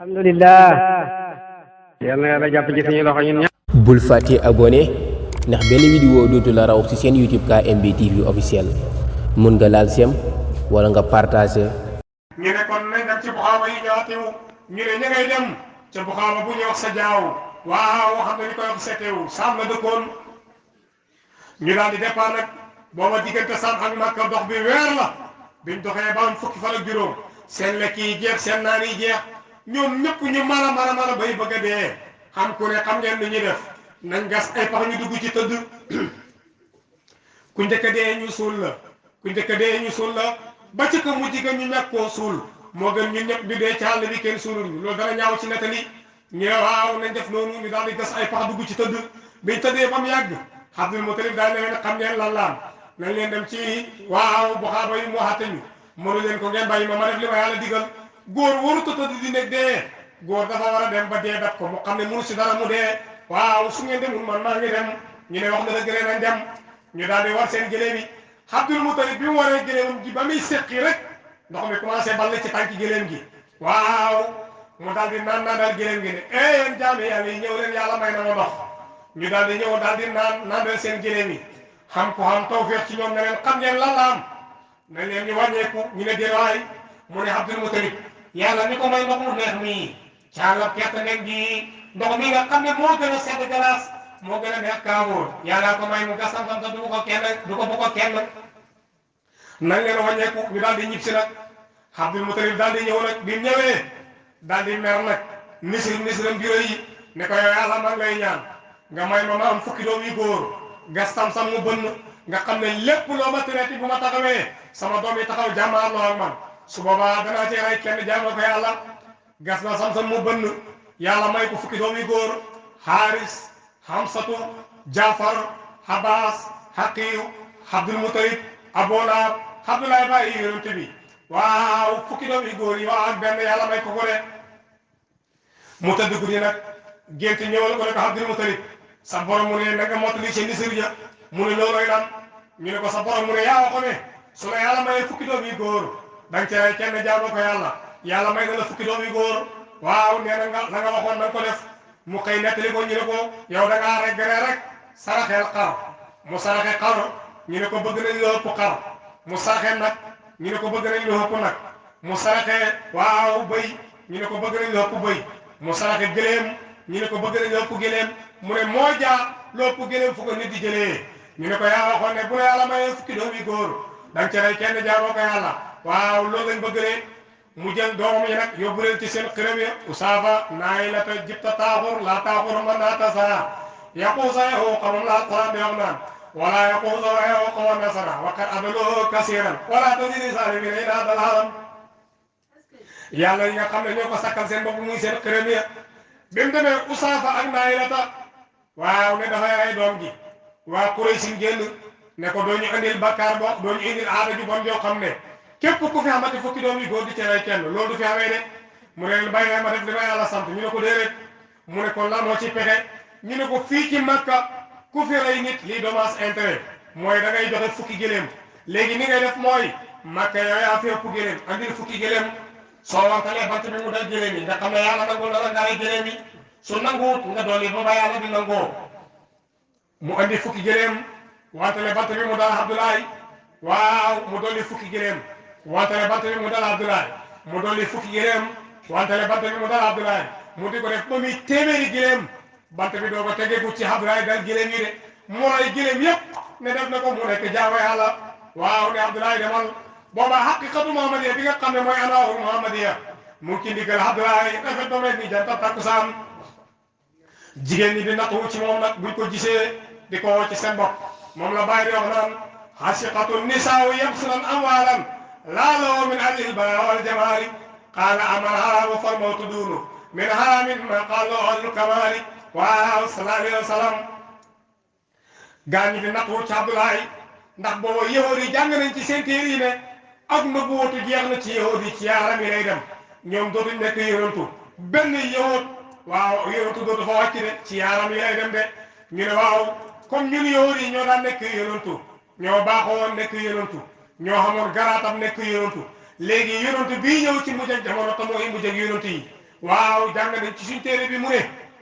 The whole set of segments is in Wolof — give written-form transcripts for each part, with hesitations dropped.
alhamdulillah yalla yalla japp ci suñu loxo ñun ñep bul faté abonné ndax benn vidéo dootu la raw ci seen YouTube KMB TV officiel mën nga laal sem wala nga partager ñu ne kon nañ dem ci buxaaba yi ñaatiw ñu ne ña ngay dem ci buxaaba bu ñu wax sa jaaw waaw xam na ñu koy wax setew sam la dëkkoon ñu daal di départ nag booba diggante sam ak Makka dox bi weer la biñ doxee ba am fukki fan ak juróom seen lekk yi jeex seen naan yi jeex ñoom ñëpp ñu mara bay bëgg a dee xam ku ne xam ngeen lu ñuy def nañ gas ay pax ñu dugg ci tëdd ku njëkk a dee ñu suul la ku njëkk a dee ñu suul la ba ci ko mujj ga ñu ñàkk koo suul moo gën ñun ñëpp ñu dee ci àll bi kenn suulul ñu loolu dana ñaaw ci nettali ñu ne waaw nañ def noonu ñu daal di gas ay pax dugg ci tëdd biñ tëddee ba mu yàgg Abdul Mutalib daal ne leen xam ngeen lan laan nañ leen dem ci waaw buxaaba yi mu waxate ñu mënu leen ko ngeen bàyyi ma def li ma yàlla digal góor warut a tëdd di nekk dee góor dafa war a dem ba dee dat ko mu xam ne mënu si dara mu dee waaw su ngeen demul man maa ngi dem ñu ne wax na dëgg nañ dem ñu daal di war seen gëléem yi Abdul Mutalib bi mu waree gëléemam gi ba muy seqi rek ndox mi commencé ball ci tànki gëléem gi waaw mu daal di naan daal gëléem gi ne yéen jaami yàlla yi ñëw leen yàlla may na ma ndox ñu daal di ñëw daal di naan seen gëléem yi xam ko xam tawfeex ci ñoom ne leen xam ngeen lan la am nañ leen ñu wàññeeku ñu ne déewaay mu ne Abdul Mutalib yàlla ni ko may ndox mu neex mii caalab kerte nekk gi ndox mi nga xam ne moo gën a sedd glace moo gën a neex kaawóor yàlla ko may mu gasam sam du ko kenn du ko bu ko kenn nañ leen wàññeeku ñu daal di ñib si nag Abdul Mutalib daal di ñëw nag bi ñëwee daal di mer nag misiram biro yi ne ko yow yàlla maa ngi lay ñaan nga may ma am fukki doom yu góor gas sam mu bënn nga xam ne lépp loo ma traité bu ma taxawee sama doom yi taxaw jàmmaarloo ak man su boobaa danaa ci rey kenn jaamoo ko yàlla gas na sam mu bënn yàlla may ko fukki doom yu góor Haris Hamsatu Jaafar Abbas Haqiyu Abdul Mutalib Abolaab Abdoulaye bàyyi yonent bi waaw fukki doom yu góor yi waaw ak benn yàlla may ko ko de mu tëdd guddi nag gént ñëwal ko ne ko Abdul Mutalib sa borom mu ne nanga mottali ci nisir ja mu ne looloy lan ñu ne ko sa borom mu ne yaa ko ne su la yàlla mayee fukki doom yu góor danga ci rey kenn jaamoo ko yàlla may na la fukki doom yu góor waaw nee na nga la nga waxoon na nga ko def mu xëy nettali ko ñu ne ko yow da ngaa rek saraxeel xar mu saraxe xar ñu ne ko bëgg nañ la ëpp xar mu saraxe nag ñu ne ko bëgg nañ la ëpp nag mu saraxe waaw bëy ñu ne ko bëgg nañ la ëpp bëy mu saraxe gëléem ñu ne ko bëgg nañ la ëpp gëléem mu ne moo jaa la ëpp gëléem fu ko nit di jëlee ñu ne ko yaa waxoon ne bu la yàlla mayee fukki doom yu góor danga ci rey kenn jaamoo ko yàlla waaw loolu lañ bëgg ne mu jël doomam yi nag yóbbu leen ci seen xërëm ya usaafa naay la ta jibta taaxur laa taaxur man naa tasaa yaquusa yaxoo xamam la alquran di wax naan wala yaquusa wa yaxoo xamam nasara waqad adaloo kasiran wala tazidi zaalimiina illaa dalaalan yàlla yi nga xam ne ñoo ko sakkal seen bopp muy seen xërëm ya bi mu demee usaafa ak naay la ta waaw ne dafay rey doom gi waa Quraysh génn ne ko doo ñu indil bakkaar bo doo ñu indil aada ju bon joo xam ne képp ku fi xamante fukki doom yi góor di ci rey kenn loolu du fi amee de mu ne leen bàyyi leen ma def li ma yàlla sant ñu ne ko déedéet mu ne ko lan moo ci pexe ñu ne ko fii ci Makka ku fi rey nit lii dommage intérêt mooy da ngay joxe fukki gëléem léegi ni ngay def mooy Makka yow yaa fi ëpp gëléem andil fukki gëléem soo wantalee bant bi mu dal gëléem yi nga xam ne yàlla nangul na la nga rey gëléem yi su nanguwut nga dolli ba ba yàlla di nangoo mu andi fukki gëléem wantale bant bi mu dal Abdoulaye waaw mu dolli fukki gëléem wantale bant bi mu dal Abdoulaye mu dolli fukki gëléem wantale bant bi mu dal Abdoulaye mu di ko def ba muy téeméeri gëléem bant bi doo ko tegeegu ci Abdoulaye dal gëléem yi de mu rey gëléem yépp ne def na ko mu nekk jaamu yàlla waaw ne Abdoulaye demal booba haqiqatu Muhammadiya bi nga xam ne mooy anwaarul Muhammadiya mu ngi ci ndigal Abdoulaye rafet ba mel ni janta takkusaan jigéen ñi di nattu ci moom nag buñ ko gisee di ko woo ci seen bopp moom la bàyyi di wax naan xasiqatu nisaaw yabsulan amwaalan laa lahu min ajlil balaa wal jamaali qaala amal haraamu fal mawtu duunu min haraamin ma qaala ahlul kamaali waaw sallallahu alayhi wa sallam gaañ ñi di nattu ci Abdoulaye ndax booba yahuud yi jàng nañ ci seen téere yi ne ak nubuwatu jeex na ci yahuud yi ci yaaram yi lay dem ñoom dootuñ nekk yonantu benn yahuud waaw yonantu dootu fa wàcc de ci yaaram yi lay dem de ñu ne waaw comme ñun yahuud yi ñoo daan nekk yonantu ñoo baaxoon nekk yonantu ñoo xamoon garaatam nekk yonantu léegi yonantu bii ñëw ci mujj ak jamono te mooy mujj ak yonantu yi waaw jàng nañ ci suñ téere bi mu ne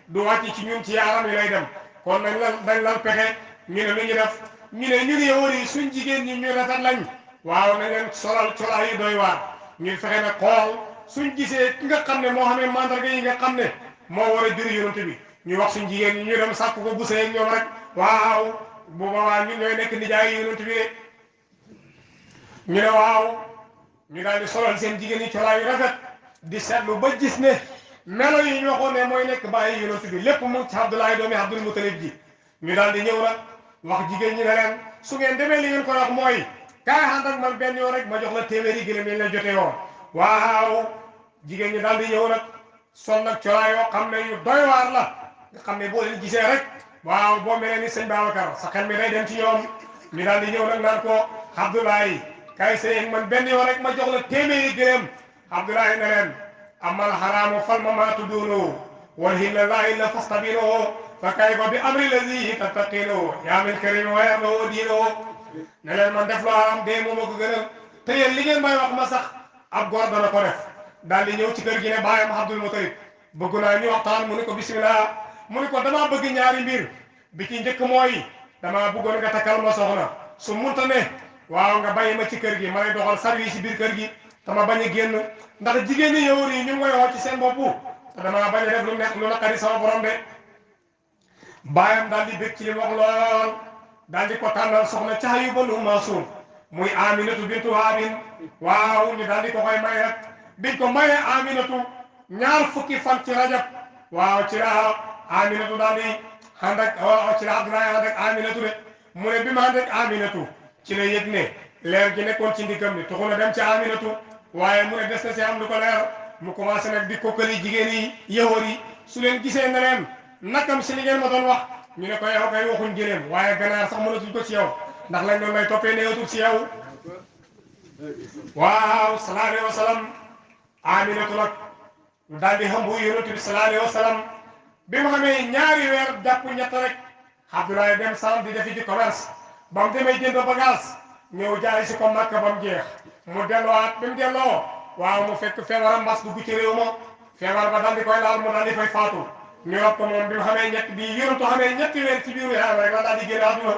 du wàcc ci ñun ci yaaram yi lay dem kon dañ lal pexe ñu ne lu ñu def ñu ne ñun yowoon yi suñ jigéen ñi ñu rafet lañ waaw nañ leen solal colaa yi doy waar ñu fexe nag xool suñ gisee ki nga xam ne moo xamee mandarga yi nga xam ne moo war a jur yonent bi ñu wax suñ jigéen ñi ñu dem sàkk ko bu sëy ak ñoom rek waaw bu boobaa ñun ñooy nekk nijaay yonent bi de ñu ne waaw ñu daal di solal seen jigéen ñi colaa yu rafet di seetlu ba gis ne melo yi ñu waxoon ne mooy nekk bàyyi yonent bi lépp mu ci Abdoulaye doomi Abdul Mutalib ji ñu daal di ñëw nag wax jigéen ñi ne leen su ngeen demee li ngeen ko wax mooy kaay ànd ak man benn yoon rek ma jox la téeméeri gëlëm yi la jotee woon waaw jigéen ñi daal di ñëw nag sol nag colaa yoo xam ne yu doy waar la nga xam ne boo leen gisee rek waaw boo mel ni sëñ Babacar sa xel mi day dem ci ñoom ñu daal di ñëw nag naan ko Abdoulaye kaay sëy man benn yoon rek ma jox la téeméeri gëlëm Abdoulaye ne leen amal xaraamu fal mamaatu duunoo wal hilla laa illa fastabinoo fa kayfa bi amri lazi tattaqinoo yaa min karim wa yarloo diinoo ne leen man def loo am dee moom a ko gënal te yéen li ngeen may wax ma sax ab góor dana ko def daal di ñëw ci kër gi ne baayam Abdul Mutalib bëgg naa ñu waxtaan mu ne ko bismillah mu ne ko damaa bëgg ñaari mbir bi ci njëkk mooy damaa bëggoon nga takkal ma soxna su munta ne waaw nga bàyyi ma ci kër gi ma lay doxal service ci biir kër gi tama bañ a génn ndax jigéen ñi yow yi ñu ngi koy wax ci seen bopp te damaa bañ a def lu nekk lu naqari sama borom de baayam daal di bëgg ci li wax lool daal di ko tànnal soxna caayu ba lu maasuum muy Aminatu bintu Wahabin waaw ñu daal di ko koy may rek biñ ko mayee Aminatu ñaar fukki fan ci rajab waaw ci la Aminatu daal di ànd ak ci la Abdoulaye ànd ak Aminatu de mu ne bi ma ànd ak Aminatu ci la yëg ne leer gi nekkoon ci ndiggam ni tuxu na dem ci Aminatu waaye mu ne des na si am lu ko leer mu commencé nag di kokkali jigéen yi yahood yi su leen gisee ne leen nakam si li ngeen ma doon wax ñu ne ko yow kay waxuñ gëléem waaye ganaar sax mënatuñ ko ci yow ndax lañ doon lay toppee neewatul ci yow waaw sallallahu alayhi wa sallam Aminatu nag daal di xambu yonent bi sallallahu alayhi wa sallam bi mu xamee ñaari weer jàpp ñett rek Abdoulaye dem sam di defi ci commerce ba mu demee jënd bagage ñëw jaay si ko Makka ba mu jeex mu delluwaat bi mu delloo waaw mu fekk feebaram mbas dugg ci réew ma feebar ba daal di koy laal mu daal di fay faatu ñu rob ko moom bi mu xamee ñett bi yonentu xamee ñetti weer ci biiru yaram rek la daal di génn àdduna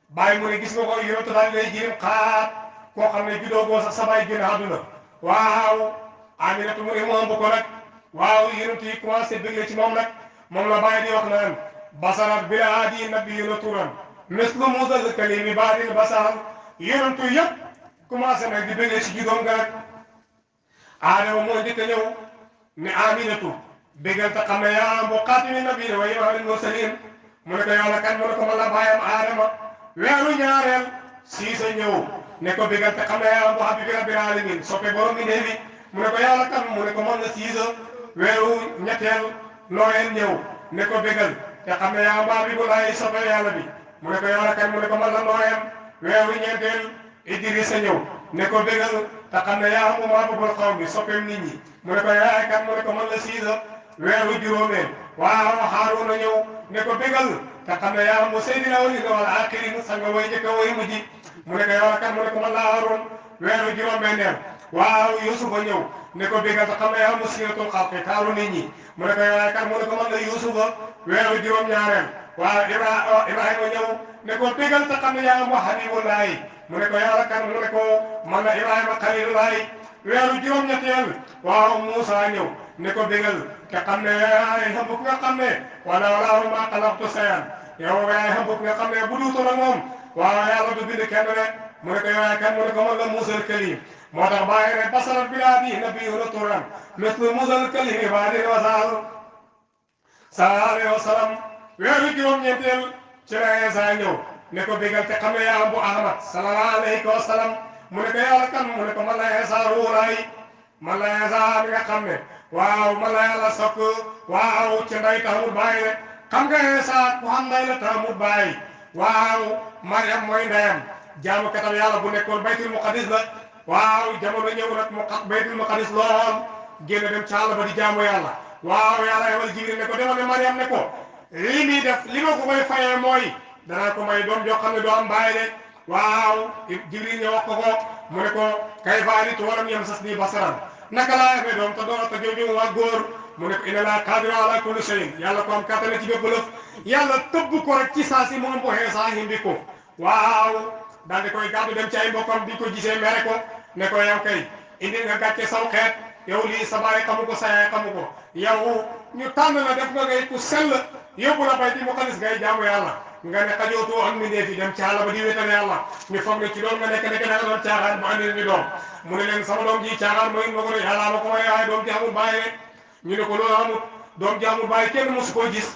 bàyyi mu ne gis nga ko yonentu daal di lay jirim xaat koo xam ne juddoo boo sax sa bàyyi génn àdduna waaw Aminatu mu ne mu ëmb ko nag waaw yonentu yi commencé bëgg ci moom nag moom la bàyyi di wax naan basarat bila aadi nabiyuna turan mislu musal kalimi baadil basar yonentu yëpp commencé nag di bëgg ci juddoom nga rek Aadama moo njëkk a ñëw ne Aminatu bégal te xam ne yaa bu xaatimi nabiina wa imaamil mursalin mu ne ko yàlla kan mu ne ko man la baayam Aadama weeru ñaareel Siisa ñëw ne ko bégal te xam ne yaa bu habibi rabbil alamin soppe borom mi néewi mu ne ko yàlla kan mu ne ko man la Siisa weeru ñetteel Nooyeen ñëw ne ko bégal te xam ne yaa bu habibulaay soppe yàlla bi mu ne ko yàlla kan mu ne ko man la Nooyeen weeru ñeenteel Idrisa ñëw ne ko bégal te xam ne yaa mu maababul xaw mi soppeem nit ñi mu ne ko yaay kan mu ne ko man la Siisa weeru juróomeel waaw Haaruna ñëw ne ko bégal te xam ne yaa mu sayyidil awwalina wal aaxirin sanga way njëkk way mujj mu ne ko yow kan mu ne ko man la Haaruun weeru juróom-benneel waaw Yuusufa ñëw ne ko bégal te xam ne yaa mu siiratul xalqi taaru nit ñi mu ne ko yow kan mu ne ko man la Yuusufa weeru juróom-ñaareel waaw Ibrahima ñëw ne ko bégal te xam ne yaa mu Habiibullaahi mu ne ko yàlla kan mu ne ko man la Ibrahima Xaliilullaahi weeru juróom-ñetteel waaw Muusa ñëw ne ko bégal te xam ne yaay xam nga xam ne wala maa xalaqtu shay'an yow yaay xam nga xam ne bu duutoon ak moom waaw yàlla du bind kenn rek mu ne ko yaay kan mu ne ko man la Muusal Kaliim moo tax bàyyi ne basarat bilaadi nabiyyuna turan mislu Muusal Kaliim baadin wa sallallahu alayhi wa sallam weeru juróom-ñeenteel ci la Iisaa ñëw ne ko bégal te xam ne yaa am bu Ahmad sallallahu alayhi wa sallam mu ne ko yàlla kan mu ne ko man la Iisaa ruulaay man la Iisaa mi nga xam ne waaw man la yàlla sokk waaw ci nday taxamul bàyyi rek xam nga Iisaa ku xam nday la taxamul bàyyi waaw Mariam mooy ndeyam jaamu katam yàlla bu nekkoon baytul muqaddis la waaw jamono ñëw nag mu xat baytul muqaddis lool génn dem ci àll ba di jaamu yàlla waaw yàlla yebal Jibril ne ko demal ne Mariam ne ko lii muy def li ma ko koy fayee mooy danaa ko may doom joo xam ne doo am bàyyi de waaw Jibril ñëw wax ko ko mu ne ko kay faalitu walam yamsasnii basaran naka laa amee doom te doon te jooju waa góor mu ne ko inna laa qaadiru ala kulli shay'in yàlla ko am kattan ci bépp lëf yàlla tëbb ko rek ci saa si moom bu Iisaa hindi ko waaw daal di koy gàddu dem ci ay mbokkam di ko gisee mere ko ne ko yow kay indi nga gàcce saw xeet yow lii sa baay xamu ko sa yaay xamu ko yow ñu tànn la def nga ngay ku sell yóbbu la bay di mu xalis ngay jaamu yàlla nga ne xajootoo ak mbindeef yi dem ci àll ba di wéetal yàlla ñu foog ne ci doon nga nekk da nga doon caaxaan bu andil ñu doom mu ne leen sama doom ji caaxaan mooy ma ko ne yàlla ma ko may waaye doom ji amul bàyyi rek ñu ne ko loolu amul doom ji amul bàyyi kenn mosu koo gis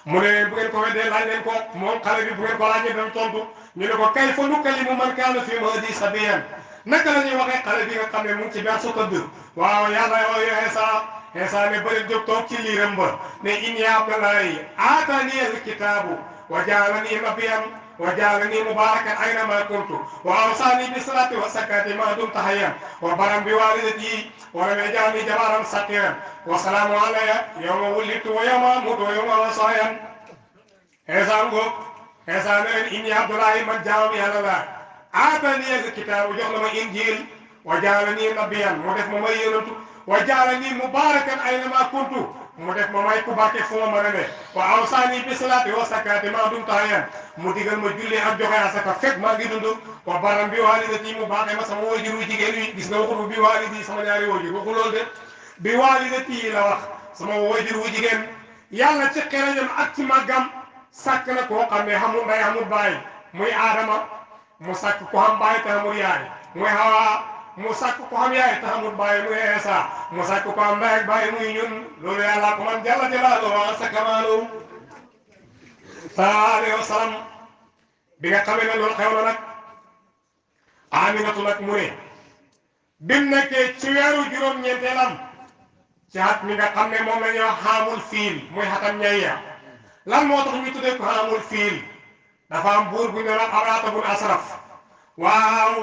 mu ne leen bu ngeen ko weddee laaj leen ko moom xale bi bu ngeen ko laajee dana tontu ñu ne ko kayfa nukallimu man kaana fil mahdi sabiyyan naka la ñuy waxee xale bi nga xam ne mu ngi ci berceau tëdd waaw yàlla yoo Iisaa ne bëri jóg toog ci liiram ba ne inni abdullahi aatani alkitaabu wa jaalani nabiyyan wa jaalani mubaarakan aynama kuntu wa awsaani bis salaati wa zakaati ma dumtu hayyan wa barran bi waalidati wa lam yaj'alni jabbaaran shaqiyyan wa salaamun alayya yawma wulidtu wa yawma amuutu wa yawma ub'athu hayyan Iisaa ngoog Iisaa ne leen inni abdullahi man jaamam yàlla la aatani alkitaabu jox na ma injiil wa jaalani nabiyyan mu def ma may yonantu wa jaalani mubaarakan aynama kuntu mu def ma may ku barke fu ma mën a ne wa awsaani bi salaati wa zakaati ma dumtu hayyan mu digal ma julli ak joxe asaka fekk maa ngi dund wa barran bi waalidati mu baaxee ma sama waajur wu jigéen wi gis nga waxul bi waalidi sama ñaari waajur waxul loolu de bi waalidati la wax sama waajur wu jigéen yàlla ci xereñam ak ci màggam sàkk na koo xam ne xamul ndey xamul baay muy Aadama mu sàkk ko xam baay te xamul yaay muy Hawa mu sàkk ko xam yaay te xamul baay muy Iisaa mu sàkk ko am ndey ak baay muy ñun loolu yàlla ko man jalla jalaaluhu wa azza kamaaluhu sallallahu alayhi wa sallam bi nga xamee ne loolu xew na nag Aminatu nag mu ne bim nekkee ci weeru juróom-ñeenteelam ci at mi nga xam ne moom la ñuy wax xaamul fiil muy xatam ñayya lan moo tax ñu tuddee ko xaamul fiil dafa am buur bu ñu doon Abraata bun Asraf waaw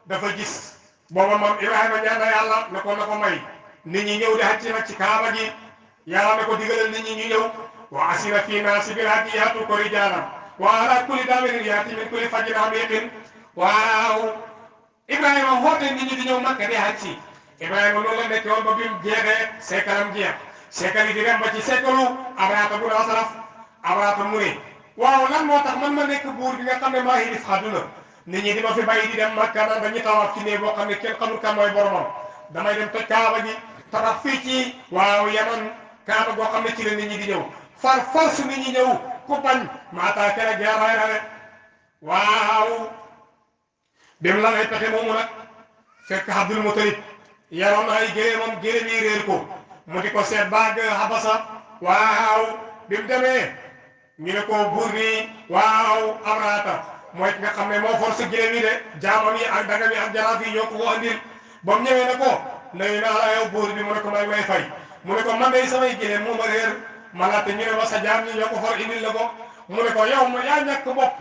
dafa gis booba moom Ibrahima ñaan na yàlla ne ko na ko may nit ñi ñëw di xaj ci nag ci kaaba gi yàlla ne ko digalal nit ñi ñu ñëw wa asina fii naasi bil hajji yaatu ko rijaalan wa ala kulli daamirin yaati min kulli fajjin amiiqin waaw Ibrahima woote nit ñi di ñëw Makka di xaj ci Ibrahima loolu la nekk woon ba bi mu jeexee seekalam jeex seekal yi di dem ba ci seekalu Abraata bun Asraf Abraata mu ne waaw lan moo tax man ma nekk buur bi nga xam ne maa ngi def àdduna nit ñi di ma fi bàyyi di dem Makka naan dañuy tawaaf ci néeg boo xam ne kenn xamul kan mooy boromam damay dem toj kaaba gi tabax fii ci waaw Yaman kaaba goo xam ne ci la nit ñi di ñëw far su nit ñi ñëw ku bañ maataa kere geeraay rek waaw bim la lay pexe moomu nag fekk Abdul Mutalib yaroon ay géréemam géréem yi réer ko mu di ko seet baag Habasa waaw bim demee ñu ne ko buur bi waaw Abraata mooy ki nga xam ne moo force géréem yi de jaamam yi ak dagam yi ak jaraaf yi ñoo ko andil ba mu ñëwee ne ko nuyu naa la yow buur bi mu ne ko may fay mu ne ko man de samay géréem moo ma réer ma laajte ñu ne ma sa jaam ñi ñoo ko for indil la ko mu ne ko yow ma yaa ñàkk bopp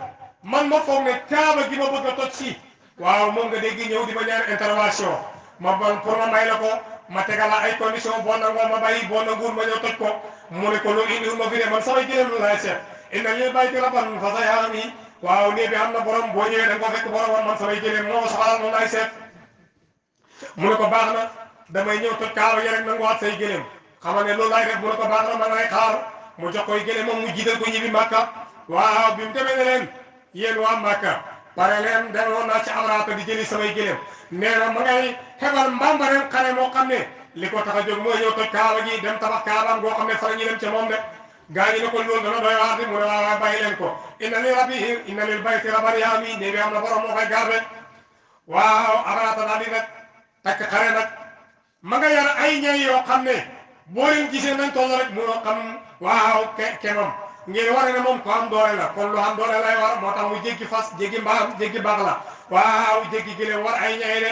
man ma foog ne kaaba gi ma bëgg a toj si waaw moom nga dégg ñëw di ma ñaan intervention ma bon pour ma may la ko ma tegal la ay condition boo nangoo ma bàyyi boo nanguwul ma ñëw toj ko mu ne ko loolu indiwul ma fi de man samay géréem lu laay seet inna lil bayti rabban fa sayarani waaw néeg bi am na borom boo ñëwee da nga ko fekk borom man samay géréem moo soxalal moom laay seet mu ne ko baax na damay ñëw toj kaaba yi rek nanguwaat say géréem xamal ne loolu laay def mu ne ko baax na ma ngay xaar mu jox koy géléem moom mu jiital ko ñibbi Makka waaw bi mu demee ne leen yéen waa Makka pare leen demoon naa ci Abraata di jëli samay géléem nee na ma ngay xebal mbambareen xare moo xam ne li ko tax a jóg mooy ñëw toj kaaba gi dem tabax kaabaam goo xam ne fa la ñu dem ca moom de gaa ñi ne ko loolu dana doy waar di mu ne waaw bàyyi leen ko inna lil bayti rabban yahmi ne bi am na borom moo koy garde waaw Abraata daal di nag takk xare nag ma nga yar ay ñay yoo xam ne boo leen gisee nañ toll rek munoo xam waaw kemam ngeen war ne moom ko am doole la kon lu am doole lay war moo tax mu jéggi fas jéggi mbaam jéggi baax la waaw jéggi gileem war ay ñay de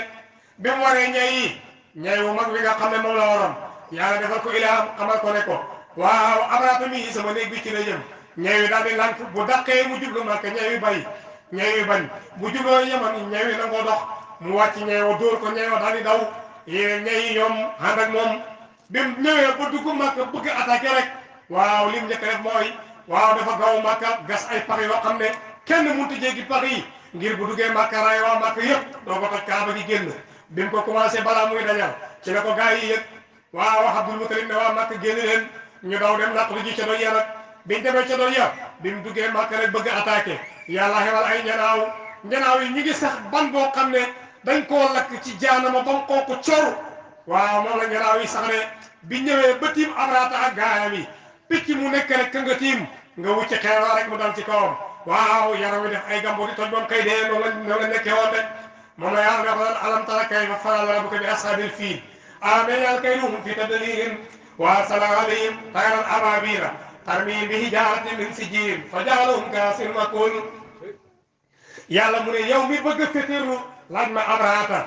bi mu waree ñay yi ñay wu mag wi nga xam ne moom la waroon yàlla defal ko ilaam xamal ko ne ko waaw Abraata mi sama néeg bi ci la jëm ñay wi daal di lànk bu daqee mu jublu Makka ñay wi bay ñay wi bañ bu jubloo Yaman ñay wi nangoo dox mu wàcc ñay wa dóor ko ñay wa daal di daw ñay yi ñoom ànd ak moom bi mu ñëwee ba dugg Makka bëgg attaqué rek waaw li mu njëkk def mooy waaw dafa gaw Makka gas ay pax yoo xam ne kenn mënut a jéggi pax yi ngir bu duggee Makka ray waa Makka yëpp doo ko toj kaaba gi génn bi mu ko commencé balaa muy dajal ci la ko gaa yi yëg waaw Abdul Mutalib ne waa Makka génn leen ñu daw dem laqatu ji ca doy ya nag biñ demee ca doy ya bi mu duggee Makka rek bëgg a attaqué yàlla xewal ay njanaaw yi ñu ngi sax ban boo xam ne dañ koo lakk ci jaanama ba mu kooku cor waaw moom la njanaaw yi sax ne bi ñëwee ba tiim Abraata ak gaayam yi picc mu nekk rek ka nga tiim nga wucc xeewa rek mu dal ci kawam waaw yaram wi def ay gambo di toj moom kay dee noonu la nekkee woon de moom la yàlla wax alam tara kayfa fa'ala rabbuka bi ashaabil fiil alam yaj'al kaydahum fi tadlil wa arsala alayhim tayran abaabila tarmihim bi hijaaratin min sijjiil fa ja'alahum ka'asfin ma'kuul yàlla mu ne yow mi bëgg a féeteerlu laaj ma Abraata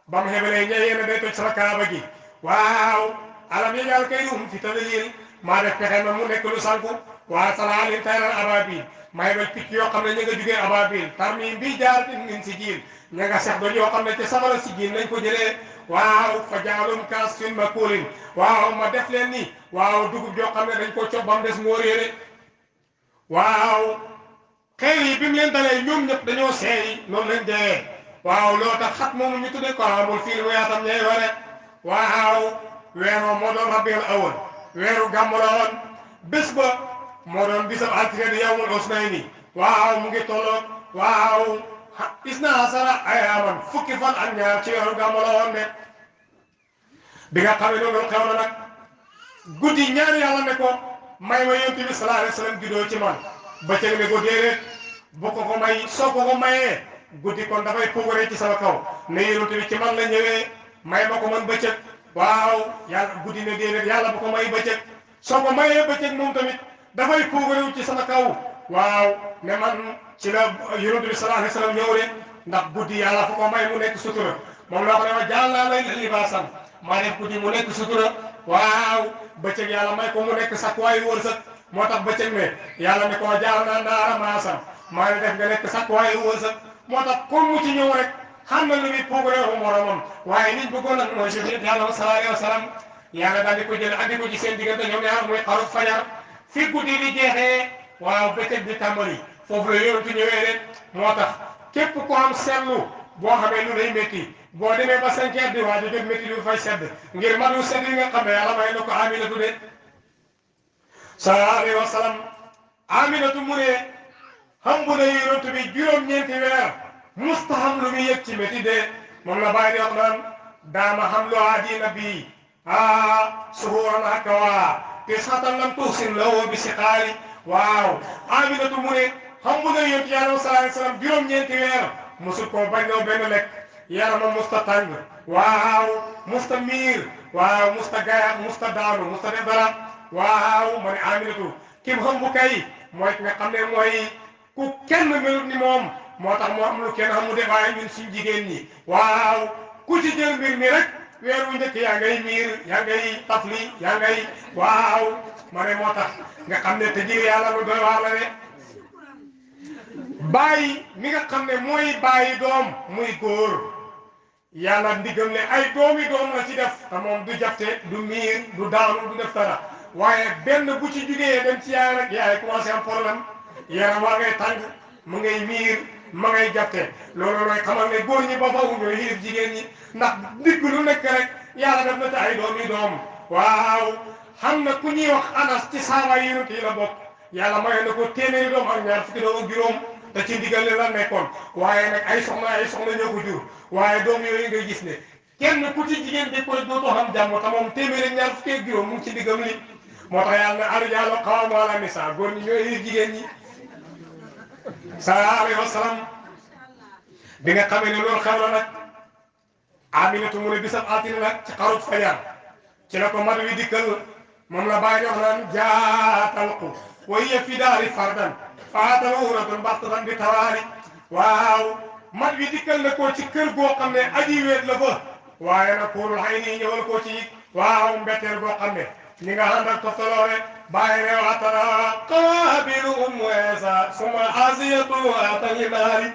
ba mu xebalee ñëwee ne day toj sama kaaba gi waaw alam yaj'al kaydahum fi tadlil maa def pexe ma mu nekk lu sànku wa arsala alayhim tayran abaabila may ba picc yoo xam ne ñu nga jugee ababil tarmihim bi hijaaratin min sijjiil ña nga sex doon yoo xam ne ci safara sijjiil lañ ko jëlee waaw fa ja'alahum ka'asfin ma'kuul waaw ma def leen ni waaw dugub joo xam ne dañ ko cob bam des moo réere waaw xeer yi bi mu leen dalee ñoom ñëpp dañoo seey noonu lañ dee waaw loo tax xat moomu ñu tuddee ko amul fii lu yaatam ñay ware waaw weeroo moo doon rabiul awwal weeru gàmmu la woon bés ba moo doon bisab altine di yawmul usnayni waaw mu ngi tolloon waaw isna asara ayaaman fukki fan ak ñaar ci weeru gàmmu la woon de bi nga xam ne loolu xew na nag guddi ñaan yàlla ne ko may ma yonent bi sallallahu alayhi wa sallam juddoo ci man bëccëg ne ko déedéet bu ko may soo ko mayee guddi kon dafay pogoree ci sama kaw ne yonent bi ci man la ñëwee may ma ko man bëccëg waaw yàlla guddi ne déedéet yàlla bu ko may bëccëg soo ko mayee bëccëg moom tamit dafay poogarewu ci sama kaw waaw ne man ci la yonent bi sallallahu alayhi wa sallam ñëw de ndax guddi yàlla fu ko may mu nekk sutura moom la ko ne ma ja'alnaa layla libaasan maa def guddi mu nekk sutura waaw bëccëg yàlla may ko mu nekk sakkuwaayu wërsëg moo tax bëccëg ne yàlla ne ko ja'alnaa naara maasan maa ngi def nga nekk sakkuwaayu wërsëg moo tax comme mu ci ñëw rek xam na lu muy poogarewu moromam waaye niñ bëggoon nag mooy suñu yàlla sallallahu alayhi wa sallam yàlla daal di ko jël andi ko ci seen diggante ñoom ñaar muy xaru fajar fi guddi di jeexee waaw bëccëg di tàmbali foofu la yonentu ñëwee rek moo tax képp ko am seetlu boo xamee lu lay métti boo demee ba 5 heures di waaj a jóg métti du fay sedd ngir matu sedd yi nga xam ne yàlla may na ko Aminatu de sallallahu alayhi wa sallam Aminatu mu ne xam bu na yonentu bi juróom-ñeenti weer musta xam lu muy yëg ci métti de moom la bàyyi di wax naan daama xam lu aadina bi suhuran akawa tisatan lam tuhsin lahu bi siqaali waaw Aminatu mu ne xam nga yonent yàlla sallallahu alayhi wa sallam juróom-ñeenti weer musul koo bañ loo benn lekk yaramam musta tàng waaw musta miir waaw musta gaya musta daanu musta def dara waaw ma ne Aminatu kim xam bu kay mooy ki nga xam ne mooy ku kenn melut ni moom moo tax moo am lu kenn xamu de waaye ñun suñ jigéen ñi waaw ku ci jël mbir mi rek weer wu njëkk yaa ngay miir yaa ngay tafli yaa ngay waaw ma ne moo tax nga xam ne te jii yàlla lu doy waar la de bàyyi mi nga xam ne mooy bàyyi doom muy góor yàlla ndigal ne ay doomi doom la ci def te moom du jafte du miir du daanu du def dara waaye benn bu ci jugee dem ci yaay rek yaay commencé am problème yaram waa ngay tàng mu ngay miir ma ngay jafte loolu mooy xamal ne góor ñi ba fawu ñooy yilif jigéen ñi ndax digg lu nekk rek yàlla def na te ay doomi doom waaw xam na ku ñuy wax Anas ci saaba yi yonent yi la bokk yàlla may na ko téeméeri doom ak ñaar fukki doom ak juróom te ci ndigal la nekkoon waaye nag ay soxna ñoo ko jur waaye doom yooyu ngay gis ne kenn ku ci jigéen de koy dootoo xam jàmm te moom téeméeri ak ñaar fukki ak juróom mu ngi ci ndigal li moo tax yàlla ne ar-rijaalu qawwaamuuna ala nisaa góor ñi ñooy yilif jigéen ñi sallallahu alayhi wa sallam bi nga xamee ne loolu xew na nag Aminatu mu ne bisab altine nag ci xarut fajar ci la ko mat wi dikkal moom la bàyyi wax naan jaatalqu wa hiya fi daari fardan faatama uratun baxtatan bi tawaari waaw mat wi dikkal na ko ci kër goo xam ne aji weet la fa waaye nag kuurul xay nii ñëwal ko ci waaw mbetteel goo xam ne ñi nga ànd ak toftaloore bàyyi ne waxtara qaabilu ummu Iisa summa asiyatu atani naari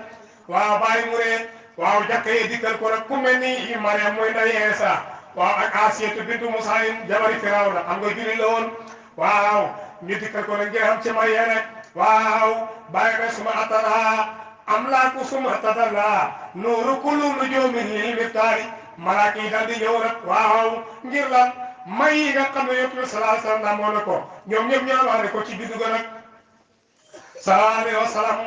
waaw bàyyi mu ne waaw jàkka yi dikkal ko nag ku mel ni Mariam mooy nday Iisa waaw ak Asiyatu bintu Musaayim jabari Firawna xam nga julli la woon waaw ñu dikkal ko nag ngir xam ci Mariam rek waaw bàyyi ne suma atara amlaaku suma tadalla nuuru kullu nujuumin lil miftaari malaaka yi daal di ñëw nag waaw ngir lan may yi nga xam ne yonent bi sallallahu alayhi wa sallam moo na ko ñoom ñëpp ñoo wax ne ko ci juddu ga nag sallallahu alayhi wa sallam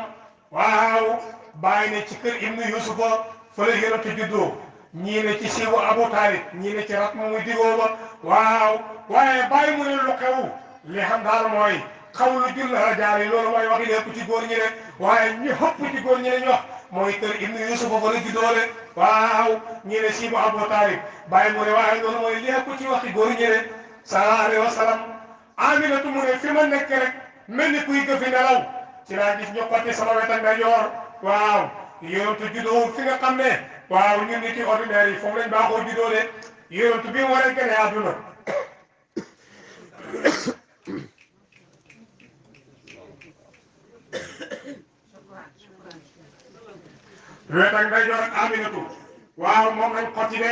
waaw bàyyi ne ci kër ibnu yusufa fa la yonent juddoo ñii ne ci siiwu Abu Talib ñii ne ci rat mu muy digoo ba waaw waaye bàyyi mu ne lu xew li xam daal mooy xawlu jul rajaal yi loolu mooy wax yi ëpp ci góor ñi ne waaye ñu xëpp ci góor ñi ne ñu wax mooy kër ibnu yusufa fa la juddoo de waaw ñii ne siiwu Abu Talib bàyyi mu ne waaye loolu mooy li ëpp ci waxi góor ñi ne sallallahu alayhi wa sallam Aminatu mu ne fi ma nekk rek mel ni kuy gëfi nelaw ci laa gis ñu xotti sama wet ak ndeyjoor waaw yonentu juddoo fi nga xam ne waaw ñun nit yi ordinaire yi foofu lañ baaxoo juddoo de yonentu bi mu war a gënee àdduna wet ak ndeyjoor ak Aminatu waaw moom lañ xotti de